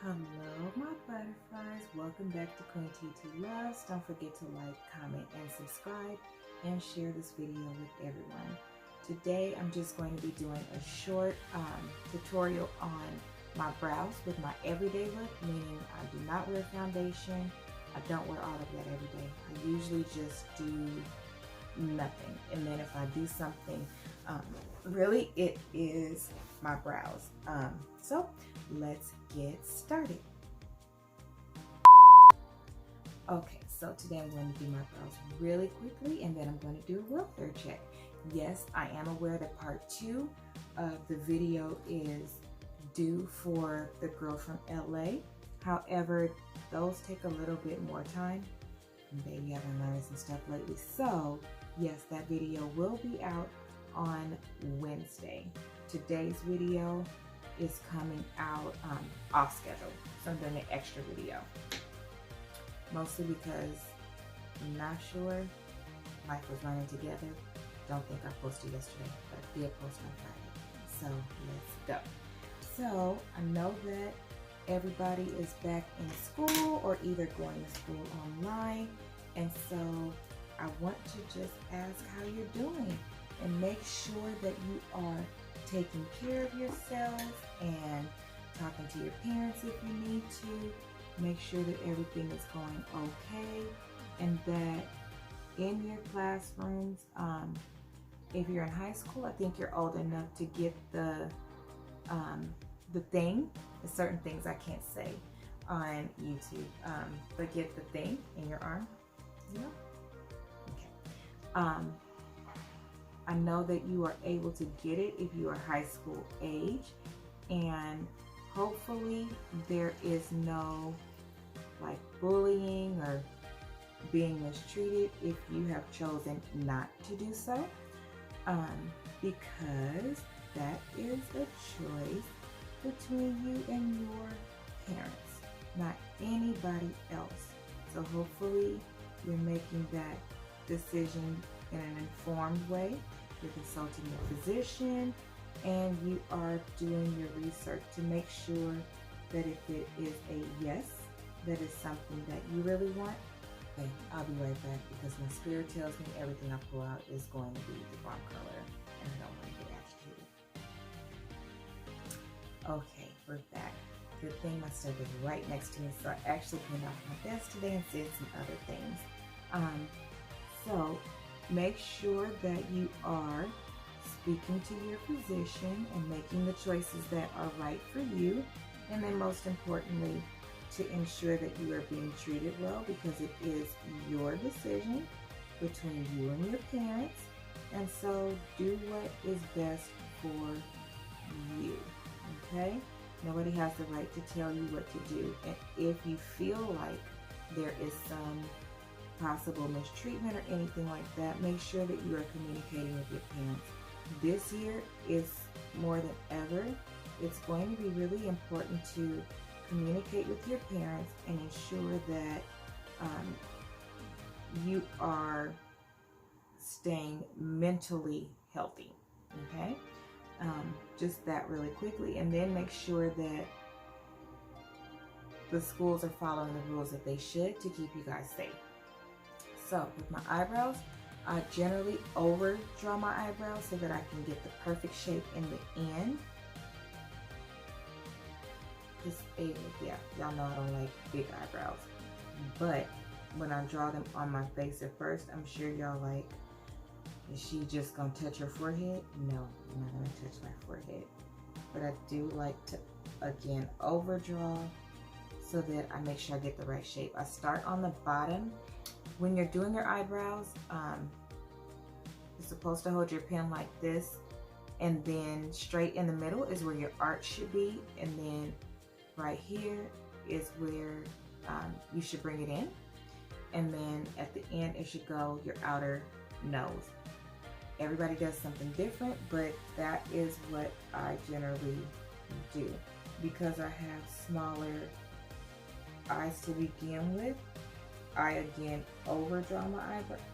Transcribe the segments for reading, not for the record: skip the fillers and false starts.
Hello my butterflies, welcome back to QueenTitiLoves. Don't forget to like, comment, and subscribe, and share this video with everyone. Today I'm just going to be doing a short tutorial on my brows with my everyday look, meaning I do not wear foundation. I don't wear all of that every day. I usually just do nothing, and then if I do something, really it is my brows. So let's get started. Okay, so today I'm going to do my brows really quickly, and then I'm going to do a welfare check. Yes, I am aware that part 2 of the video is due for the girl from LA. However, those take a little bit more time. Baby, I've been learning some stuff lately. So yes, that video will be out on Wednesday. Today's video is coming out off schedule, so I'm doing an extra video, mostly because I'm not sure. Life was running together. Don't think I posted yesterday, but I did post on Friday. So let's go. So I know that everybody is back in school or either going to school online, and so I want to just ask how you're doing and make sure that you are taking care of yourself and talking to your parents if you need to. Make sure that everything is going okay, and that in your classrooms, if you're in high school, I think you're old enough to get the thing. There's certain things I can't say on YouTube, but get the thing in your arm, you know? Okay. I know that you are able to get it if you are high school age, and hopefully there is no like bullying or being mistreated if you have chosen not to do so, because that is a choice between you and your parents, not anybody else. So hopefully you're making that decision in an informed way. You're consulting your physician, and you are doing your research to make sure that if it is a yes, that is something that you really want. Okay, I'll be right back because my spirit tells me everything I pull out is going to be the wrong color, and I don't want to get agitated. Okay, we're back. Good thing my stove is right next to me, so I actually cleaned off my desk today and said some other things. So make sure that you are speaking to your physician and making the choices that are right for you, and then most importantly, to ensure that you are being treated well, because it is your decision between you and your parents, and so do what is best for you, okay? Nobody has the right to tell you what to do, and if you feel like there is some possible mistreatment or anything like that, make sure that you are communicating with your parents. This year is more than ever. It's going to be really important to communicate with your parents and ensure that you are staying mentally healthy, okay? Just that really quickly, and then make sure that the schools are following the rules that they should to keep you guys safe. So with my eyebrows, I generally over draw my eyebrows so that I can get the perfect shape in the end. Yeah, y'all know I don't like big eyebrows, but when I draw them on my face at first, I'm sure y'all like, is she just gonna touch her forehead? No, I'm not gonna touch my forehead, but I do like to, again, overdraw so that I make sure I get the right shape. I start on the bottom. When you're doing your eyebrows, you're supposed to hold your pen like this, and then straight in the middle is where your arch should be, and then right here is where you should bring it in, and then at the end it should go your outer nose. Everybody does something different, but that is what I generally do. Because I have smaller eyes to begin with, I again overdraw my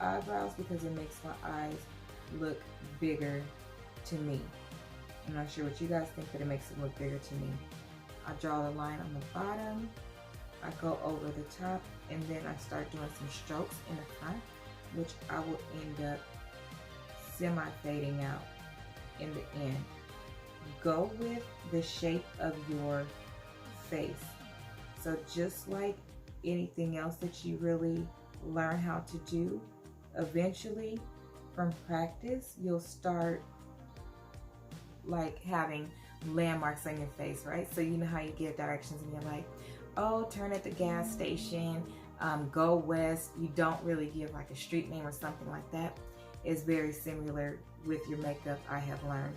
eyebrows because it makes my eyes look bigger to me. I'm not sure what you guys think, but it makes it look bigger to me. I draw the line on the bottom, I go over the top, and then I start doing some strokes in the front, which I will end up semi-fading out in the end. Go with the shape of your face. So just like anything else that you really learn how to do, eventually from practice, you'll start like having landmarks on your face, right? So you know how you give directions and you're like, oh, turn at the gas station, go west. You don't really give like a street name or something like that. It's very similar with your makeup, I have learned.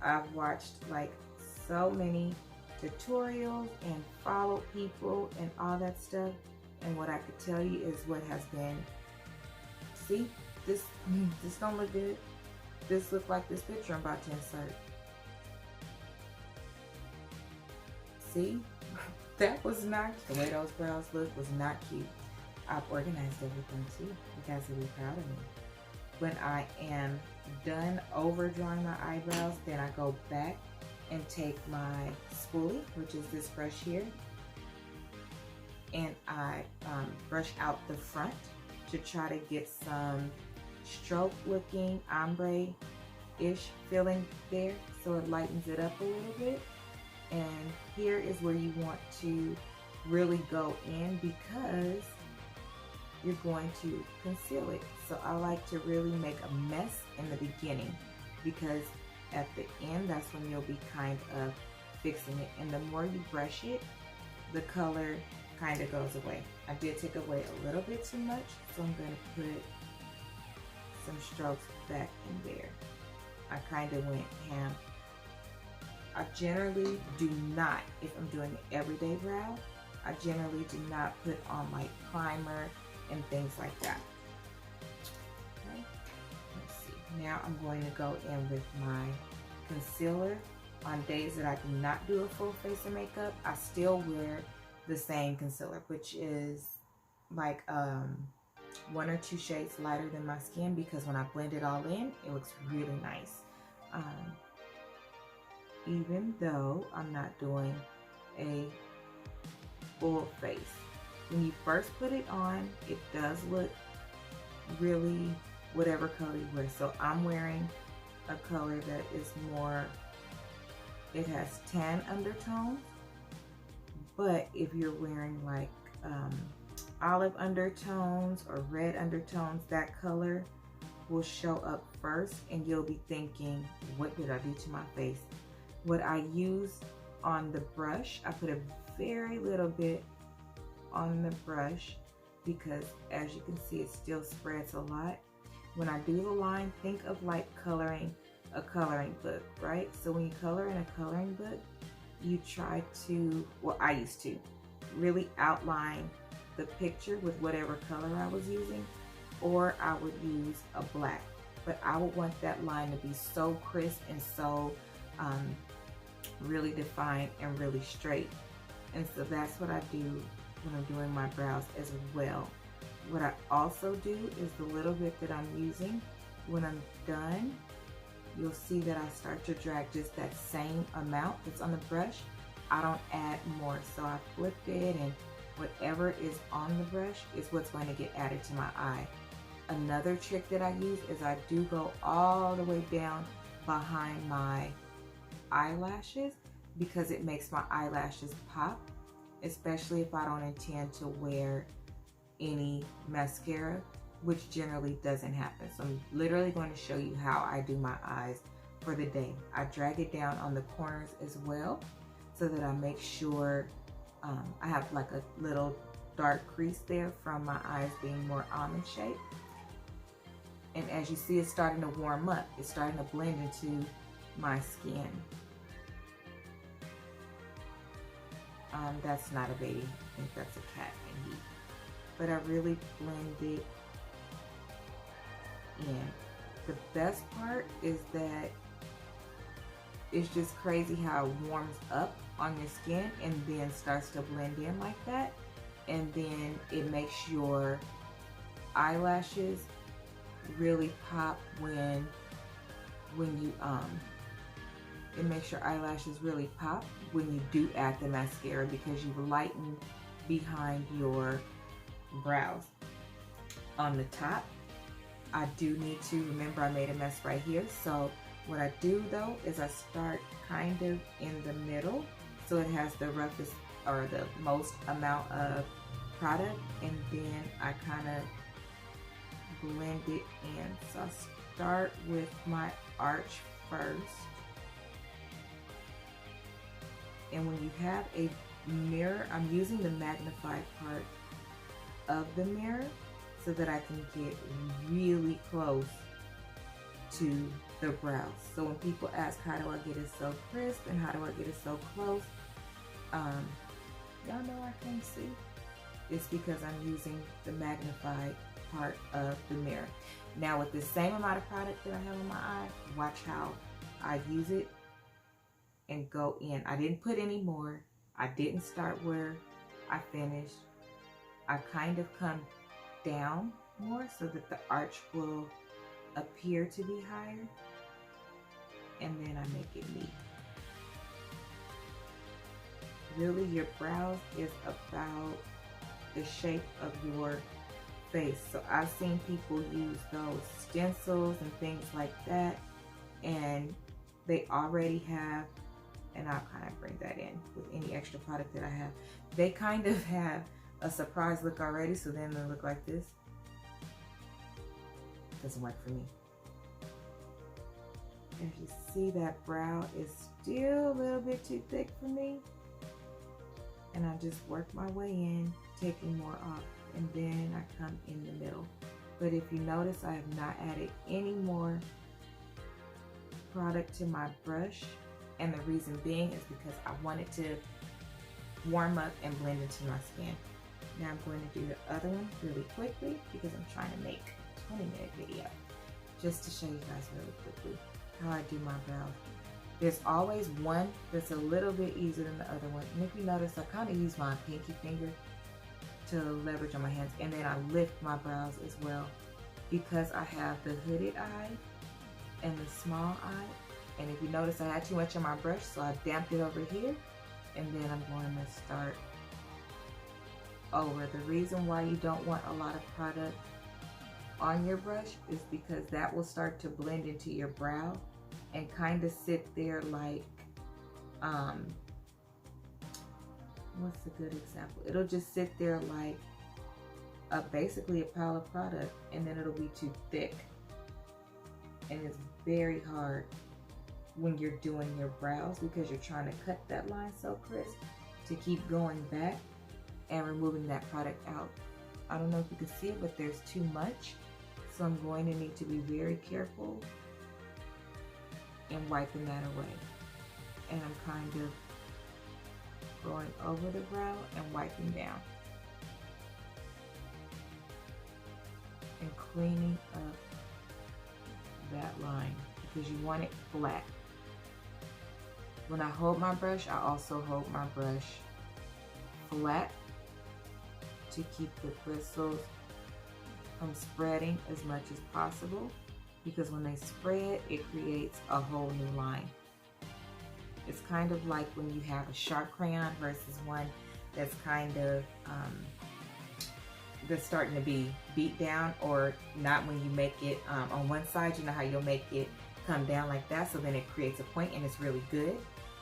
I've watched like so many tutorials and followed people and all that stuff, and what I could tell you is what has been, see, this don't look good. This look like this picture I'm about to insert. See, that was not, the way those brows look was not cute. I've organized everything too. You guys will be proud of me. When I am done over drawing my eyebrows, then I go back and take my spoolie, which is this brush here, and I brush out the front to try to get some stroke looking ombre-ish feeling there, so it lightens it up a little bit. And here is where you want to really go in, because you're going to conceal it. So I like to really make a mess in the beginning, because at the end, that's when you'll be kind of fixing it. And the more you brush it, the color kind of goes away. I did take away a little bit too much, so I'm going to put some strokes back in there. I kind of went ham. I generally do not, if I'm doing an everyday brow, I generally do not put on like primer and things like that. Okay, let's see. Now I'm going to go in with my concealer. On days that I do not do a full face of makeup, I still wear the same concealer, which is like 1 or 2 shades lighter than my skin, because when I blend it all in, it looks really nice. Even though I'm not doing a full face. When you first put it on, it does look really whatever color you wear. So I'm wearing a color that is more, it has tan undertones, but if you're wearing like olive undertones or red undertones, that color will show up first and you'll be thinking, what did I do to my face? What I use on the brush, I put a very little bit on the brush, because as you can see, it still spreads a lot. When I do the line, think of like coloring a coloring book, right? So when you color in a coloring book, you try to, well, I used to really outline the picture with whatever color I was using, or I would use a black, but I would want that line to be so crisp and so really defined and really straight. And so that's what I do when I'm doing my brows as well. What I also do is the little bit that I'm using, when I'm done, you'll see that I start to drag just that same amount that's on the brush. I don't add more, so I flip it, and whatever is on the brush is what's going to get added to my eye. Another trick that I use is I do go all the way down behind my eyelashes, because it makes my eyelashes pop, especially if I don't intend to wear any mascara, which generally doesn't happen. So I'm literally going to show you how I do my eyes for the day. I drag it down on the corners as well, so that I make sure I have like a little dark crease there from my eyes being more almond shaped. And as you see, it's starting to warm up. It's starting to blend into my skin. That's not a baby, I think that's a cat in heat. But I really blend it in. The best part is that it's just crazy how it warms up on your skin and then starts to blend in like that. And then it makes your eyelashes really pop when you It makes your eyelashes really pop when you do add the mascara because you lighten behind your brows. On the top, I do need to remember I made a mess right here. So what I do though is I start kind of in the middle so it has the roughest or the most amount of product, and then I kind of blend it in. So I start with my arch first. And when you have a mirror, I'm using the magnified part of the mirror so that I can get really close to the brows. So when people ask, how do I get it so crisp and how do I get it so close? Y'all know I can't see. It's because I'm using the magnified part of the mirror. Now with the same amount of product that I have on my eye, watch how I use it and go in. I didn't put any more. I didn't start where I finished. I kind of come down more so that the arch will appear to be higher, and then I make it neat. Really, your brows is about the shape of your face. So I've seen people use those stencils and things like that, and they already have, and I'll kind of bring that in with any extra product that I have. They kind of have a surprise look already, so then they look like this. Doesn't work for me. As you see, that brow is still a little bit too thick for me. And I just work my way in, taking more off, and then I come in the middle. But if you notice, I have not added any more product to my brush, and the reason being is because I wanted to warm up and blend into my skin. Now I'm going to do the other one really quickly because I'm trying to make a 20-minute video just to show you guys really quickly how I do my brows. There's always one that's a little bit easier than the other one. And if you notice, I kind of use my pinky finger to leverage on my hands, and then I lift my brows as well because I have the hooded eye and the small eye. And if you notice, I had too much on my brush, so I damped it over here, and then I'm going to start over. The reason why you don't want a lot of product on your brush is because that will start to blend into your brow and kind of sit there like, what's a good example? It'll just sit there like basically a pile of product, and then it'll be too thick. And it's very hard when you're doing your brows because you're trying to cut that line so crisp to keep going back and removing that product out. I don't know if you can see it, but there's too much. So I'm going to need to be very careful and wiping that away. And I'm kind of going over the brow and wiping down. And cleaning up that line because you want it flat. When I hold my brush, I also hold my brush flat to keep the bristles from spreading as much as possible, because when they spread, it creates a whole new line. It's kind of like when you have a sharp crayon versus one that's kind of that's starting to be beat down, or not. When you make it on one side, you know how you'll make it come down like that, so then it creates a point and it's really good.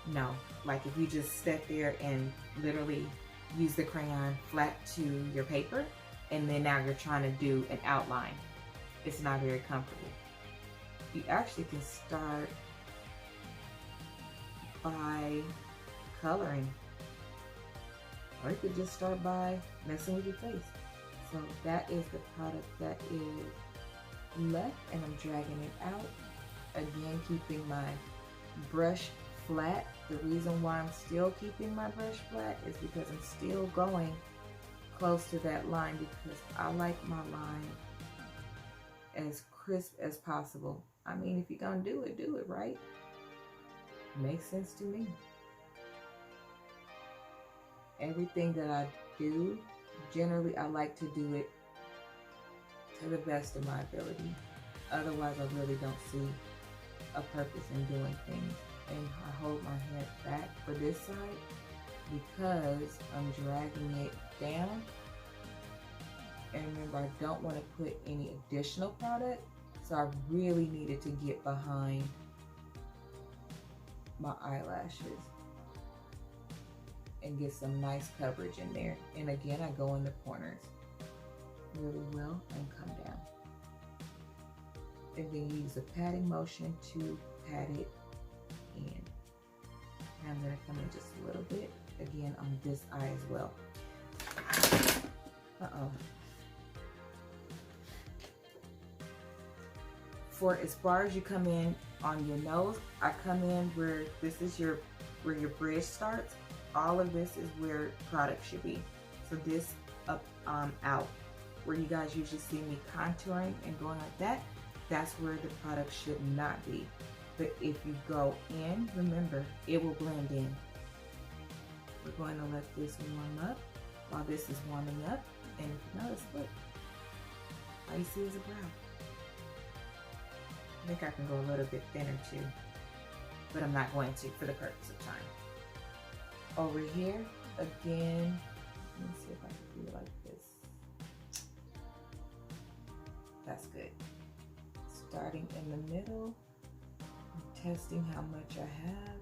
No, like if you just sit there and literally use the crayon flat to your paper, and then now you're trying to do an outline, it's not very comfortable. You actually can start by coloring, or you could just start by messing with your face. So that is the product that is left, and I'm dragging it out. Again, keeping my brush flat. The reason why I'm still keeping my brush flat is because I'm still going close to that line, because I like my line as crisp as possible. I mean, if you're gonna do it right. Makes sense to me. Everything that I do, generally I like to do it to the best of my ability. Otherwise, I really don't see a purpose in doing things. and I hold my head back for this side because I'm dragging it down. And remember, I don't want to put any additional product, so I really needed to get behind my eyelashes and get some nice coverage in there. And again, I go in the corners really well and come down. And then use a patting motion to pat it in. And I'm going to come in just a little bit, again, on this eye as well. For as far as you come in on your nose, I come in where this is where your bridge starts. All of this is where product should be. So this up out, where you guys usually see me contouring and going like that, that's where the product should not be. But if you go in, remember, it will blend in. We're going to let this warm up while this is warming up. And if you notice, look, all you see is a brow. I think I can go a little bit thinner too, but I'm not going to for the purpose of time. Over here, again, let me see if I can do it like this. That's good. Starting in the middle, I'm testing how much I have.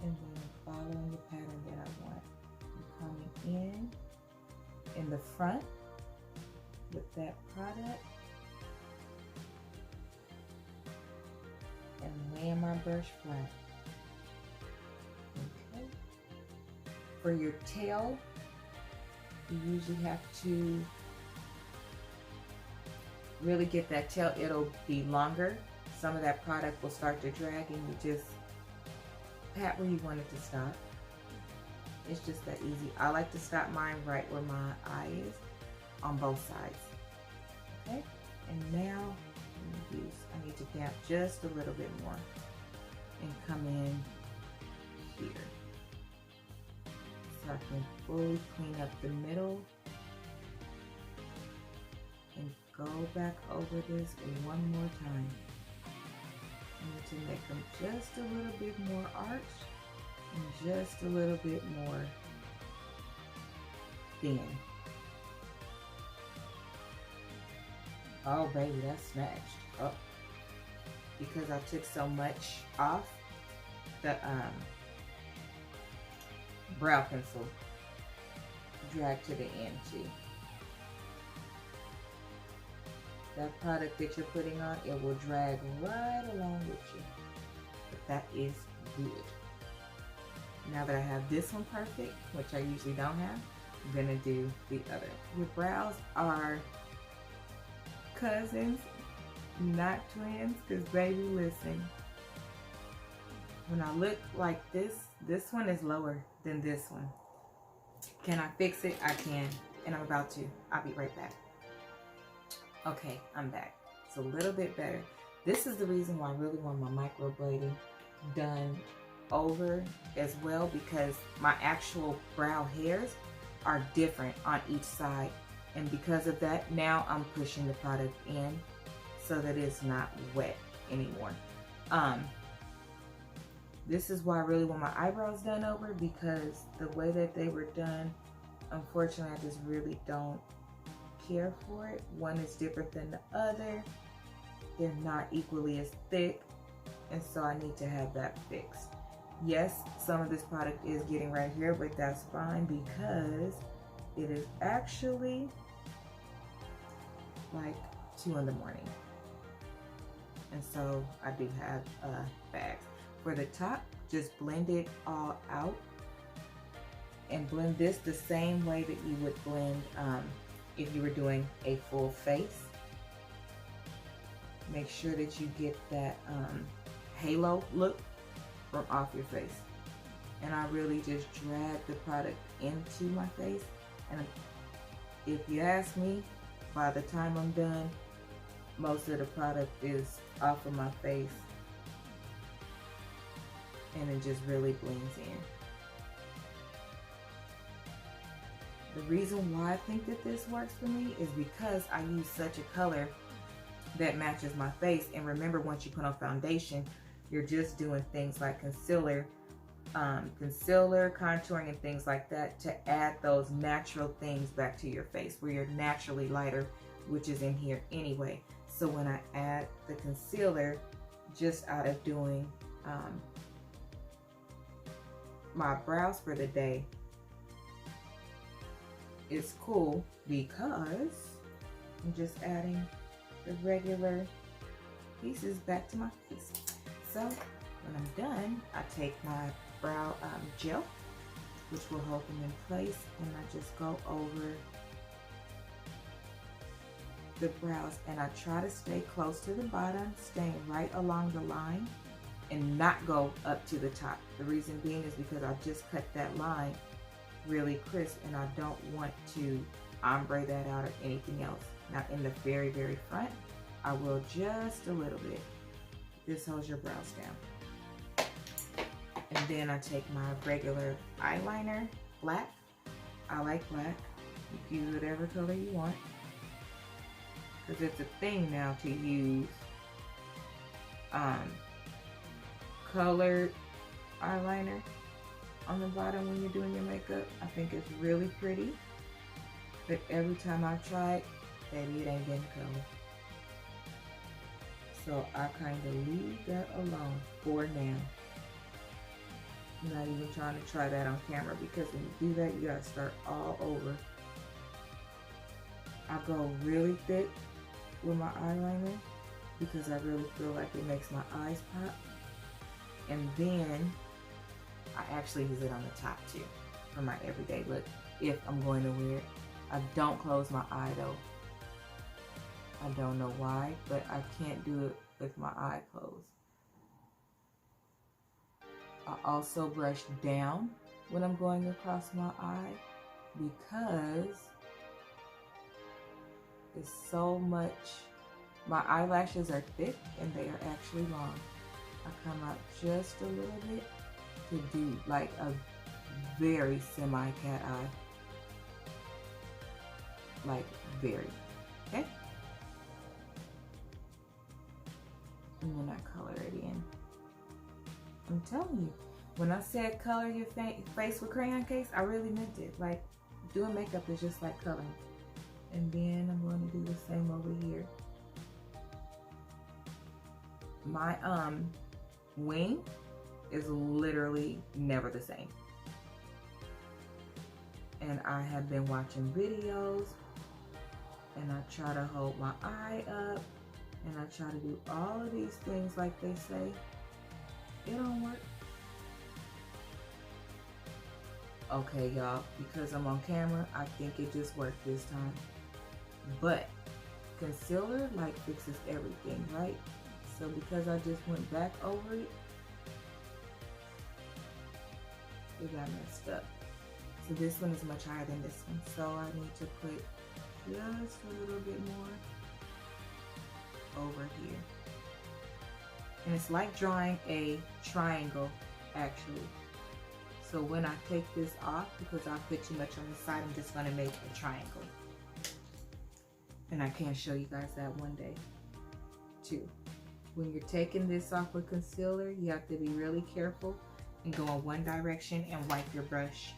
And then following the pattern that I want. I'm coming in the front with that product and laying my brush flat. Okay. For your tail, you usually have to really get that tail. It'll be longer. Some of that product will start to drag and you just pat where you want it to stop. It's just that easy. I like to stop mine right where my eye is on both sides. Okay, and now I need to damp just a little bit more and come in here so I can fully clean up the middle and go back over this one more time. I need to make them just a little bit more arched and just a little bit more thin. Oh baby, that's snatched up because I took so much off the brow pencil. Drag to the end too. That product that you're putting on, it will drag right along with you. But that is good. Now that I have this one perfect, which I usually don't have, I'm gonna do the other. Your brows are cousins, not twins, because baby, listen. When I look like this one is lower than this one. Can I fix it? I can, and I'm about to. I'll be right back. Okay, I'm back. It's a little bit better. This is the reason why I really want my microblading done over as well, because my actual brow hairs are different on each side. And because of that, now I'm pushing the product in so that it's not wet anymore. This is why I really want my eyebrows done over, because the way that they were done, unfortunately, I just really don't care for it. One is different than the other. They're not equally as thick, and so I need to have that fixed. Yes, some of this product is getting right here, but that's fine because it is actually like 2 in the morning. And so I do have bags. For the top, just blend it all out and blend this the same way that you would blend if you were doing a full face. Make sure that you get that halo look from off your face. And I really just drag the product into my face. And if you ask me, by the time I'm done, most of the product is off of my face. And it just really blends in. The reason why I think that this works for me is because I use such a color that matches my face. And remember, once you put on foundation, you're just doing things like concealer, contouring, and things like that to add those natural things back to your face where you're naturally lighter, which is in here anyway. So when I add the concealer, just out of doing my brows for the day, it's cool because I'm just adding the regular pieces back to my face. So when I'm done, I take my brow gel, which will hold them in place, and I just go over the brows, and I try to stay close to the bottom, staying right along the line and not go up to the top. The reason being is because I just cut that line really crisp, and I don't want to ombre that out or anything else. Now in the very, very front, I will just a little bit. This holds your brows down. And then I take my regular eyeliner, black. I like black. You can use whatever color you want, because it's a thing now to use colored eyeliner on the bottom when you're doing your makeup. I think it's really pretty, but every time I try it, baby, it ain't getting color. So I kind of leave that alone for now. I'm not even trying to try that on camera, because when you do that, you gotta start all over. I go really thick with my eyeliner because I really feel like it makes my eyes pop. And then I actually use it on the top too for my everyday look if I'm going to wear it. I don't close my eye though. I don't know why, but I can't do it with my eye closed. I also brush down when I'm going across my eye because it's so much. My eyelashes are thick and they are actually long. I come out just a little bit to do like a very semi-cat eye. Like very, okay? And then I color it in. I'm telling you, when I said color your face with crayon case, I really meant it. Like, doing makeup is just like coloring. And then I'm going to do the same over here. My wing is literally never the same. And I have been watching videos, and I try to hold my eye up, and I try to do all of these things like they say. It don't work. Okay, y'all, because I'm on camera, I think it just worked this time. But concealer like fixes everything, right? So because I just went back over it, it got messed up. So this one is much higher than this one. So I need to put just a little bit more over here. And it's like drawing a triangle, actually. So when I take this off, because I put too much on the side, I'm just gonna make a triangle. And I can show you guys that one day, too. When you're taking this off with concealer, you have to be really careful and go in one direction and wipe your brush.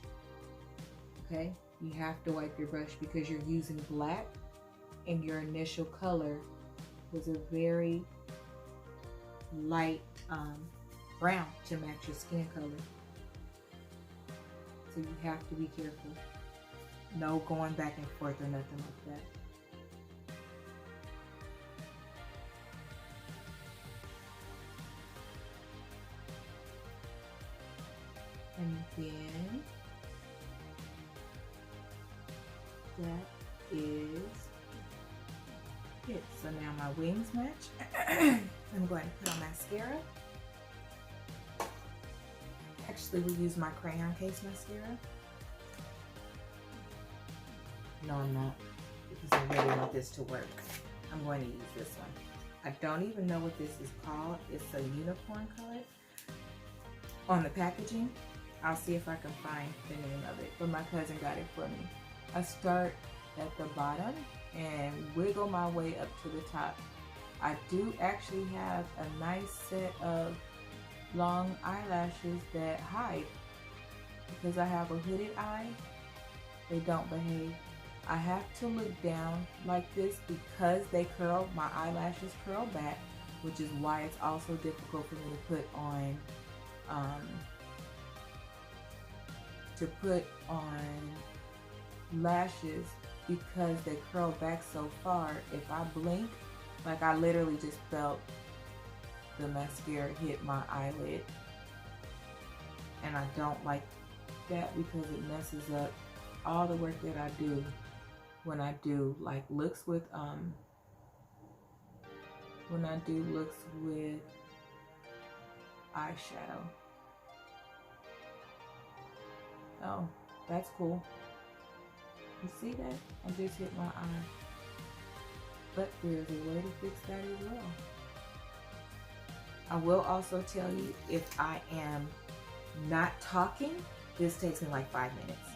Okay? You have to wipe your brush because you're using black, and your initial color was a very light brown to match your skin color. So you have to be careful. No going back and forth or nothing like that. And then that is it. So now my wings match. I'm going to put on mascara. Actually, we use my crayon case mascara. No, I'm not, because I really want this to work. I'm going to use this one. I don't even know what this is called. It's a unicorn color on the packaging. I'll see if I can find the name of it, but my cousin got it for me. I start at the bottom and wiggle my way up to the top I do actually have a nice set of long eyelashes that hide. Because I have a hooded eye, they don't behave. I have to look down like this because they curl, my eyelashes curl back, which is why it's also difficult for me to put on lashes because they curl back so far. If I blink, like I literally just felt the mascara hit my eyelid, and I don't like that because it messes up all the work that I do when I do like looks with eyeshadow. Oh, that's cool. You see that? I just hit my eye. But there's a way to fix that as well. I will also tell you, if I am not talking, this takes me like 5 minutes.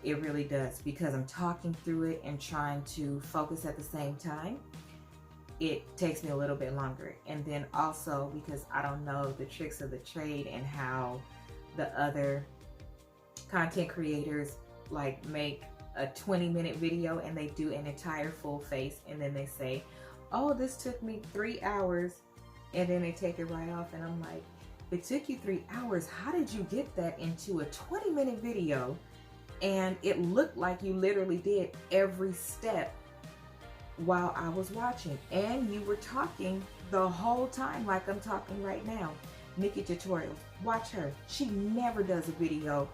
It really does, because I'm talking through it and trying to focus at the same time. It takes me a little bit longer. And then also because I don't know the tricks of the trade and how the other content creators like make a 20-minute video and they do an entire full face and then they say, oh, this took me 3 hours, and then they take it right off, and I'm like, it took you 3 hours. How did you get that into a 20-minute video? And it looked like you literally did every step while I was watching, and you were talking the whole time like I'm talking right now. Nikki Tutorials, watch her. She never does a video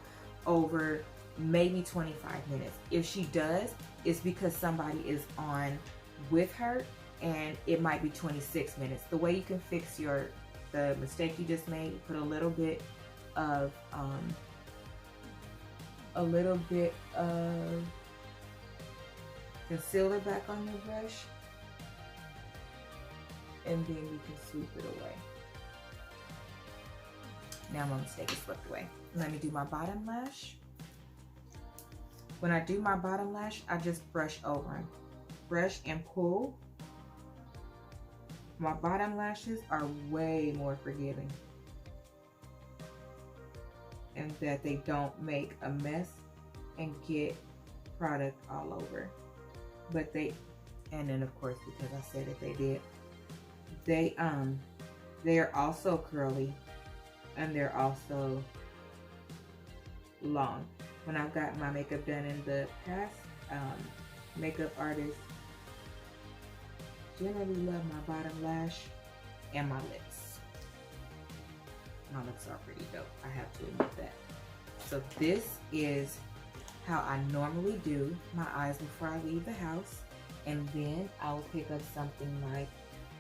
over maybe 25 minutes. If she does, it's because somebody is on with her, and it might be 26 minutes. The way you can fix the mistake you just made, you put a little bit of concealer back on your brush, and then you can sweep it away. Now my mistake is swept away. Let me do my bottom lash. When I do my bottom lash, I just brush over them. Brush and pull. My bottom lashes are way more forgiving, and that they don't make a mess and get product all over. But and then of course, because I said it, they did. They are also curly, and they're also long. When I've got my makeup done in the past, makeup artists generally love my bottom lash and my lips. My lips are pretty dope, I have to admit that. So this is how I normally do my eyes before I leave the house, and then I will pick up something like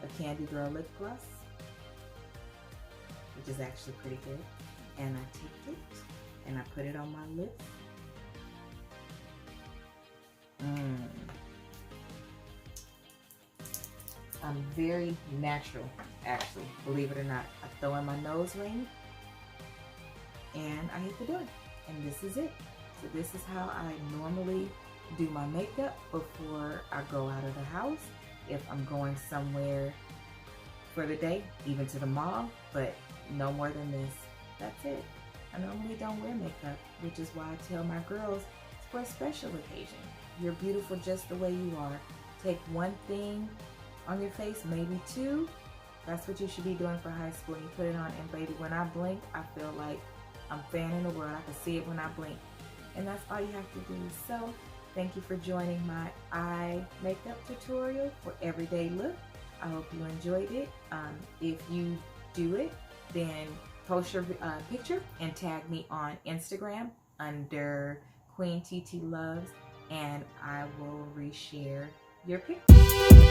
a Candy Girl lip gloss, which is actually pretty good, and I take it and I put it on my lips. I'm very natural, actually, believe it or not. I throw in my nose ring and I hit the door, and this is it. So this is how I normally do my makeup before I go out of the house. If I'm going somewhere for the day, even to the mall, but no more than this. That's it. I normally don't wear makeup, which is why I tell my girls it's for a special occasion. You're beautiful just the way you are. Take one thing on your face, maybe two. That's what you should be doing for high school. And you put it on, and baby, when I blink, I feel like I'm fanning the world. I can see it when I blink. And that's all you have to do. So thank you for joining my eye makeup tutorial for everyday look. I hope you enjoyed it. If you do it, then post your picture and tag me on Instagram under QueenTitiLoves, and I will reshare your picture.